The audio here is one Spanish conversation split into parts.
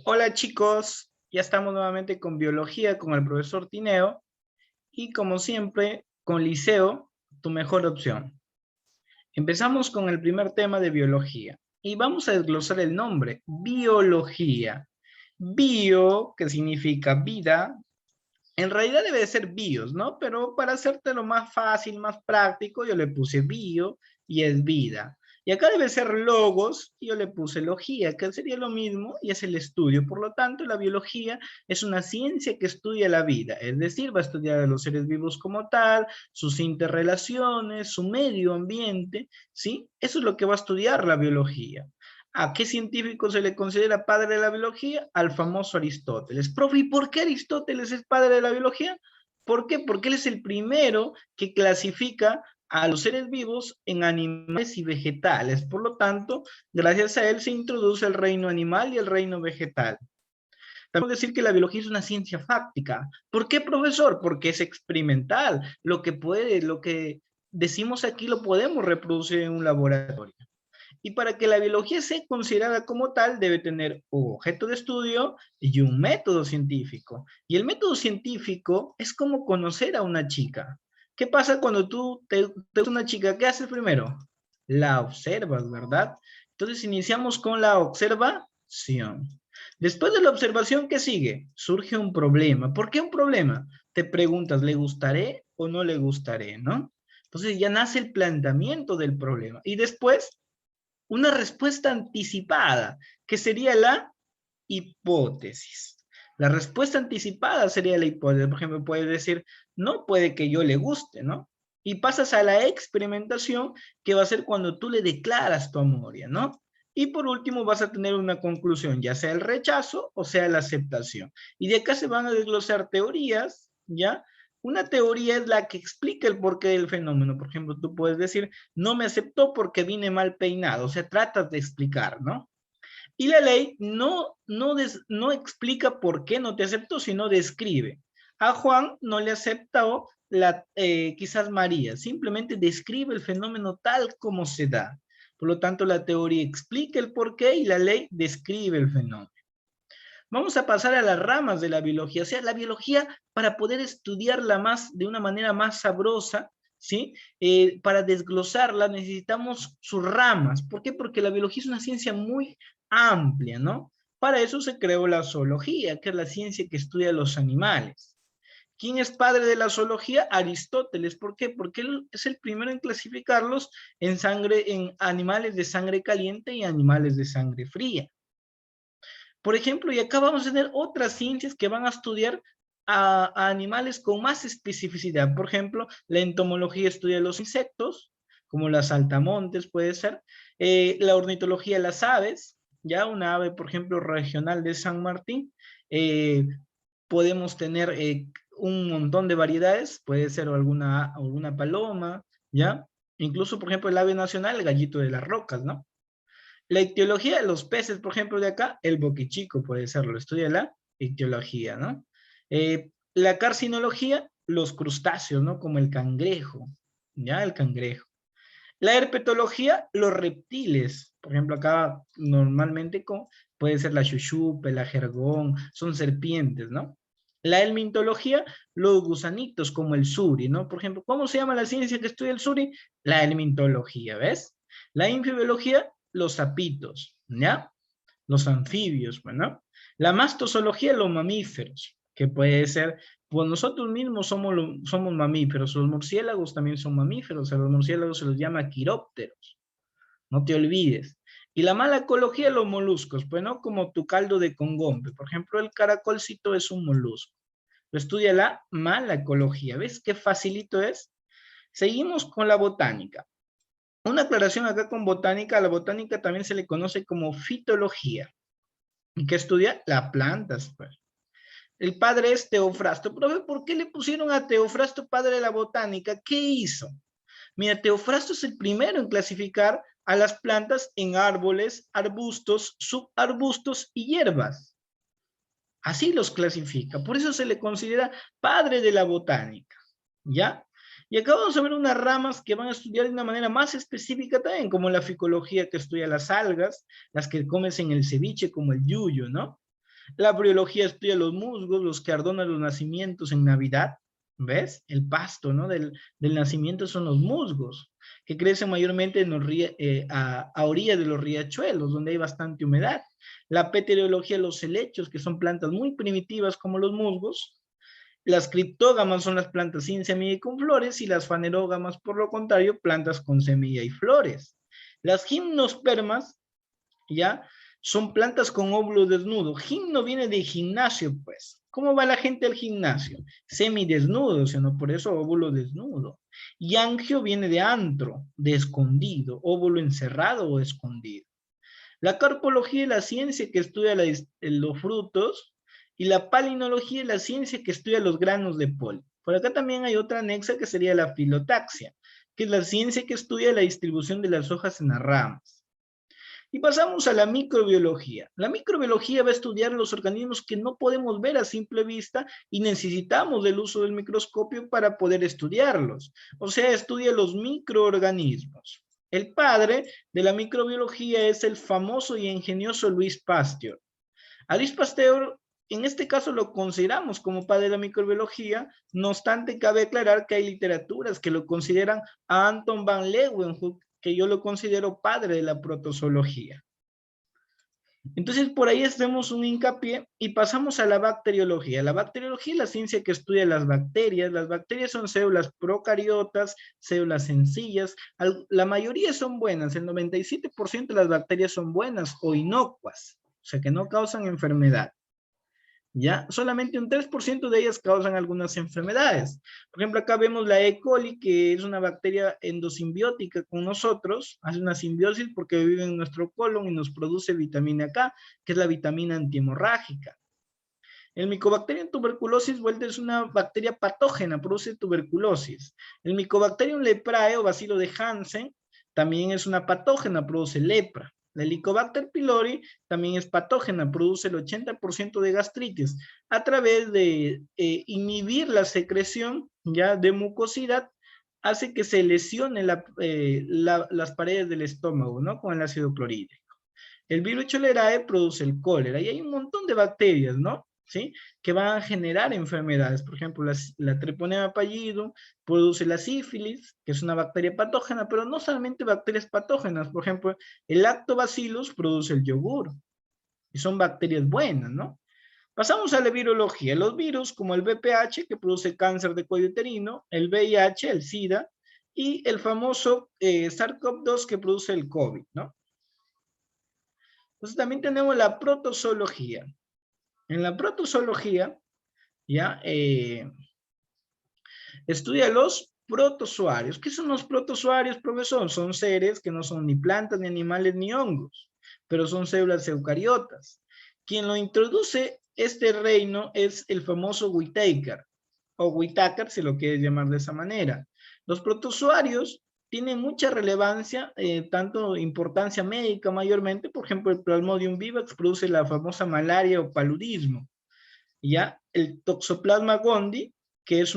Hola chicos, ya estamos nuevamente con biología con el profesor Tineo y como siempre con Liceo, tu mejor opción. Empezamos con el primer tema de biología y vamos a desglosar el nombre, biología. Bio, que significa vida, en realidad debe de ser bios, ¿no? Pero para hacértelo más fácil, más práctico, yo le puse bio y es vida. Y acá debe ser logos, y yo le puse logía, que sería lo mismo y es el estudio. Por lo tanto, la biología es una ciencia que estudia la vida, es decir, va a estudiar a los seres vivos como tal, sus interrelaciones, su medio ambiente, ¿sí? Eso es lo que va a estudiar la biología. ¿A qué científico se le considera padre de la biología? Al famoso Aristóteles. Profe, ¿y por qué Aristóteles es padre de la biología? ¿Por qué? Porque él es el primero que clasifica a los seres vivos en animales y vegetales. Por lo tanto, gracias a él se introduce el reino animal y el reino vegetal. También decir que la biología es una ciencia fáctica. ¿Por qué, profesor? Porque es experimental. Lo que decimos aquí lo podemos reproducir en un laboratorio. Y para que la biología sea considerada como tal, debe tener un objeto de estudio y un método científico. Y el método científico es como conocer a una chica. ¿Qué pasa cuando tú te una chica? ¿Qué haces primero? La observas, ¿verdad? Entonces iniciamos con la observación. Después de la observación, ¿qué sigue? Surge un problema. ¿Por qué un problema? Te preguntas, ¿le gustaré o no le gustaré, no? Entonces ya nace el planteamiento del problema. Y después una respuesta anticipada, que sería la hipótesis. La respuesta anticipada sería la hipótesis. Por ejemplo, puedes decir, no puede que yo le guste, ¿no? Y pasas a la experimentación, que va a ser cuando tú le declaras tu amor, ¿ya? ¿No? Y por último vas a tener una conclusión, ya sea el rechazo o sea la aceptación. Y de acá se van a desglosar teorías, ¿ya? Una teoría es la que explica el porqué del fenómeno. Por ejemplo, tú puedes decir, no me aceptó porque vine mal peinado. O sea, tratas de explicar, ¿no? Y la ley no explica por qué no te aceptó, sino describe. A Juan no le aceptó quizás María, simplemente describe el fenómeno tal como se da. Por lo tanto, la teoría explica el por qué y la ley describe el fenómeno. Vamos a pasar a las ramas de la biología. O sea, la biología, para poder estudiarla más, de una manera más sabrosa, ¿sí? Para desglosarla necesitamos sus ramas. ¿Por qué? Porque la biología es una ciencia muy amplia, ¿no? Para eso se creó la zoología, que es la ciencia que estudia los animales. ¿Quién es padre de la zoología? Aristóteles. ¿Por qué? Porque él es el primero en clasificarlos en animales de sangre caliente y animales de sangre fría. Por ejemplo, y acá vamos a tener otras ciencias que van a estudiar a animales con más especificidad. Por ejemplo, la entomología estudia los insectos, como las saltamontes puede ser. La ornitología, las aves, ya una ave, por ejemplo, regional de San Martín. Eh, Podemos tener un montón de variedades, puede ser alguna paloma, ¿ya? Incluso, por ejemplo, el ave nacional, el gallito de las rocas, ¿no? La ictiología de los peces, por ejemplo, de acá, el boquichico puede ser, lo estudia la ictiología, ¿no? La carcinología, los crustáceos, ¿no? Como el cangrejo, ¿ya? El cangrejo. La herpetología, los reptiles. Por ejemplo, acá normalmente puede ser la chuchupe, la jergón, son serpientes, ¿no? La helmintología, los gusanitos como el suri, ¿no? Por ejemplo, ¿cómo se llama la ciencia que estudia el suri? La helmintología, ¿ves? La infibiología, los sapitos, ¿ya? Los anfibios, bueno. La mastozoología, los mamíferos, que puede ser, pues nosotros mismos somos mamíferos, los murciélagos también son mamíferos, a los murciélagos se los llama quirópteros, no te olvides. Y la malacología, los moluscos, pues no como tu caldo de congombe, por ejemplo, el caracolcito es un molusco. Lo estudia la malacología, ¿ves qué facilito es? Seguimos con la botánica. Una aclaración acá con botánica, a la botánica también se le conoce como fitología, que estudia las plantas, pues. El padre es Teofrasto. Profe, ¿por qué le pusieron a Teofrasto padre de la botánica? ¿Qué hizo? Mira, Teofrasto es el primero en clasificar a las plantas en árboles, arbustos, subarbustos y hierbas. Así los clasifica. Por eso se le considera padre de la botánica. ¿Ya? Y acá vamos a ver unas ramas que van a estudiar de una manera más específica también, como la ficología que estudia las algas, las que comes en el ceviche, como el yuyo, ¿no? La briología estudia los musgos, los que adornan los nacimientos en Navidad. ¿Ves? El pasto, ¿no? Del nacimiento son los musgos, que crecen mayormente en a orillas de los riachuelos, donde hay bastante humedad. La petereología, los helechos, que son plantas muy primitivas como los musgos. Las criptógamas son las plantas sin semilla y con flores, y las fanerógamas, por lo contrario, plantas con semilla y flores. Las gimnospermas, ¿ya? Son plantas con óvulo desnudo. Gimno viene de gimnasio, pues. ¿Cómo va la gente al gimnasio? Semidesnudo, sino por eso óvulo desnudo. Y angio viene de antro, de escondido, óvulo encerrado o escondido. La carpología es la ciencia que estudia los frutos, y la palinología es la ciencia que estudia los granos de polen. Por acá también hay otra anexa que sería la filotaxia, que es la ciencia que estudia la distribución de las hojas en las ramas. Y pasamos a la microbiología. La microbiología va a estudiar los organismos que no podemos ver a simple vista y necesitamos del uso del microscopio para poder estudiarlos. O sea, estudia los microorganismos. El padre de la microbiología es el famoso y ingenioso Louis Pasteur. A Louis Pasteur, en este caso, lo consideramos como padre de la microbiología. No obstante, cabe aclarar que hay literaturas que lo consideran a Anton van Leeuwenhoek, que yo lo considero padre de la protozoología. Entonces, por ahí hacemos un hincapié y pasamos a la bacteriología. La bacteriología es la ciencia que estudia las bacterias. Las bacterias son células procariotas, células sencillas. La mayoría son buenas. El 97% de las bacterias son buenas o inocuas, o sea, que no causan enfermedad. ¿Ya? Solamente un 3% de ellas causan algunas enfermedades. Por ejemplo, acá vemos la E. coli, que es una bacteria endosimbiótica con nosotros, hace una simbiosis porque vive en nuestro colon y nos produce vitamina K, que es la vitamina antihemorrágica. El Mycobacterium tuberculosis vuelta es una bacteria patógena, produce tuberculosis. El Mycobacterium leprae o bacilo de Hansen también es una patógena, produce lepra. La Helicobacter pylori también es patógena, produce el 80% de gastritis a través de inhibir la secreción ya de mucosidad, hace que se lesione las paredes del estómago, ¿no? Con el ácido clorhídrico. El virus cholerae produce el cólera y hay un montón de bacterias, ¿no? ¿Sí? Que van a generar enfermedades. Por ejemplo, la Treponema pallidum produce la sífilis, que es una bacteria patógena, pero no solamente bacterias patógenas. Por ejemplo, el lactobacillus produce el yogur y son bacterias buenas, ¿no? Pasamos a la virología. Los virus, como el VPH, que produce cáncer de cuello uterino, el VIH, el SIDA, y el famoso SARS-CoV-2, que produce el COVID, ¿no? Entonces también tenemos la protozoología. En la protozoología, ya, estudia los protozoarios. ¿Qué son los protozoarios, profesor? Son seres que no son ni plantas, ni animales, ni hongos, pero son células eucariotas. Quien lo introduce este reino es el famoso Whittaker, o Whittaker, si lo quieres llamar de esa manera. Los protozoarios tienen mucha relevancia, tanto importancia médica mayormente. Por ejemplo, el Plasmodium vivax produce la famosa malaria o paludismo. ¿Ya? El Toxoplasma gondii, que es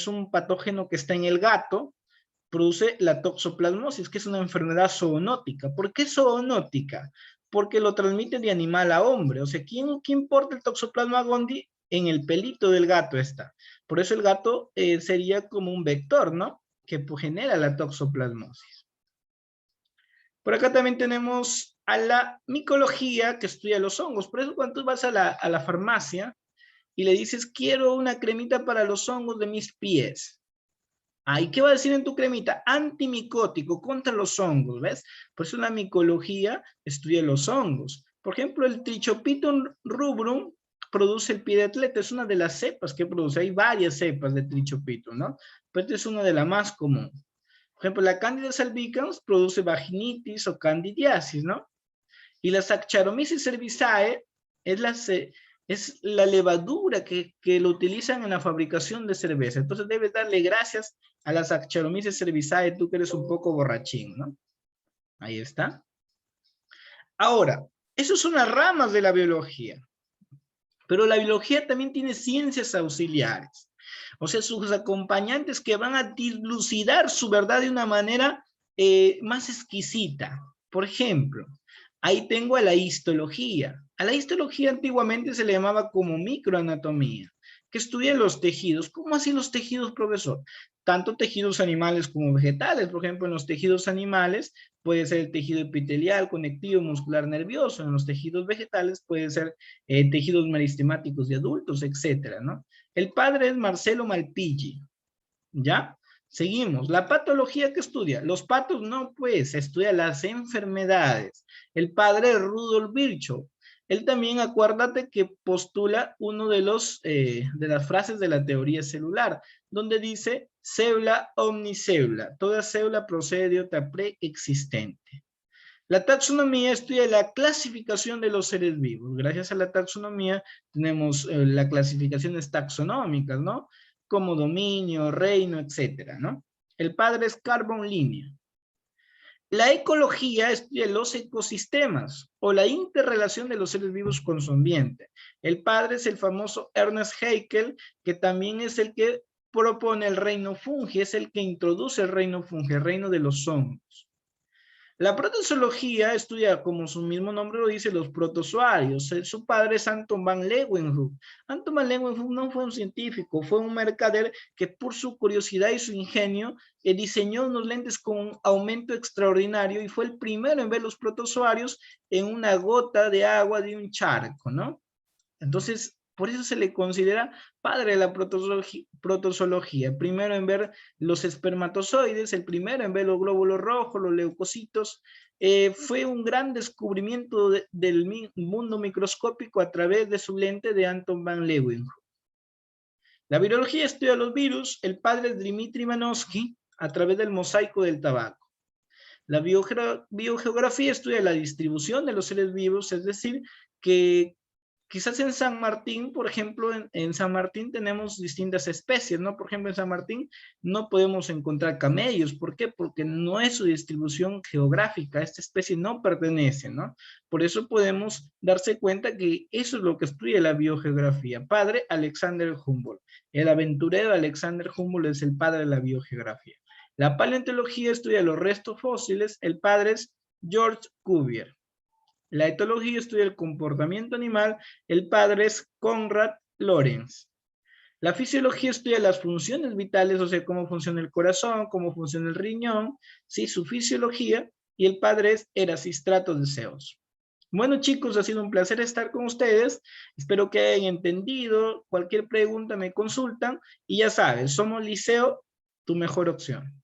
un patógeno que está en el gato, produce la toxoplasmosis, que es una enfermedad zoonótica. ¿Por qué zoonótica? Porque lo transmite de animal a hombre. O sea, ¿quién porta el Toxoplasma gondii? En el pelito del gato está. Por eso el gato sería como un vector, ¿no? Que genera la toxoplasmosis. Por acá también tenemos a la micología, que estudia los hongos. Por eso cuando tú vas a la farmacia y le dices, quiero una cremita para los hongos de mis pies. ¿Y qué va a decir en tu cremita? Antimicótico contra los hongos, ¿ves? Por eso la micología estudia los hongos. Por ejemplo, el Trichopitum rubrum produce el pie de atleta, es una de las cepas que produce. Hay varias cepas de Trichopitum, ¿no? Pero esta es una de las más comunes. Por ejemplo, la Candida albicans produce vaginitis o candidiasis, ¿no? Y la Saccharomyces cerevisiae es la levadura que lo utilizan en la fabricación de cerveza. Entonces debes darle gracias a la Saccharomyces cerevisiae, tú que eres un poco borrachín, ¿no? Ahí está. Ahora, esas son las ramas de la biología. Pero la biología también tiene ciencias auxiliares. O sea, sus acompañantes que van a dilucidar su verdad de una manera más exquisita. Por ejemplo, ahí tengo a la histología. A la histología antiguamente se le llamaba como microanatomía, que estudia los tejidos. ¿Cómo así los tejidos, profesor? Tanto tejidos animales como vegetales. Por ejemplo, en los tejidos animales puede ser el tejido epitelial, conectivo, muscular, nervioso. En los tejidos vegetales puede ser tejidos meristemáticos de adultos, etcétera, ¿no? El padre es Marcelo Malpighi, ¿ya? Seguimos. La patología que estudia. Los patos no, pues, estudia las enfermedades. El padre es Rudolf Virchow. Él también, acuérdate que postula uno de las frases de la teoría celular, donde dice célula omnicélula. Toda célula procede de otra preexistente. La taxonomía estudia la clasificación de los seres vivos. Gracias a la taxonomía tenemos las clasificaciones taxonómicas, ¿no? Como dominio, reino, etcétera, ¿no? El padre es Carbon Linear. La ecología estudia los ecosistemas o la interrelación de los seres vivos con su ambiente. El padre es el famoso Ernest Haeckel, que también es el que propone el reino fungi, es el que introduce el reino fungi, el reino de los hongos. La protozoología estudia, como su mismo nombre lo dice, los protozoarios. Su padre es Anton van Leeuwenhoek. Anton van Leeuwenhoek no fue un científico, fue un mercader que por su curiosidad y su ingenio diseñó unos lentes con un aumento extraordinario y fue el primero en ver los protozoarios en una gota de agua de un charco, ¿no? Entonces, por eso se le considera padre de la protozoología. El primero en ver los espermatozoides, el primero en ver los glóbulos rojos, los leucocitos. Fue un gran descubrimiento del mundo microscópico a través de su lente de Anton van Leeuwenhoek. La virología estudia los virus. El padre es Dmitri Ivanovsky a través del mosaico del tabaco. La biogeografía estudia la distribución de los seres vivos, es decir, que quizás en San Martín, por ejemplo, en San Martín tenemos distintas especies, ¿no? Por ejemplo, en San Martín no podemos encontrar camellos. ¿Por qué? Porque no es su distribución geográfica. Esta especie no pertenece, ¿no? Por eso podemos darse cuenta que eso es lo que estudia la biogeografía. Padre, Alexander Humboldt. El aventurero Alexander Humboldt es el padre de la biogeografía. La paleontología estudia los restos fósiles. El padre es George Cuvier. La etología estudia el comportamiento animal. El padre es Konrad Lorenz. La fisiología estudia las funciones vitales, o sea, cómo funciona el corazón, cómo funciona el riñón, ¿sí? Su fisiología. Y el padre es Erasistrato de Zeus. Bueno, chicos, ha sido un placer estar con ustedes. Espero que hayan entendido. Cualquier pregunta me consultan. Y ya sabes, somos Liceo, tu mejor opción.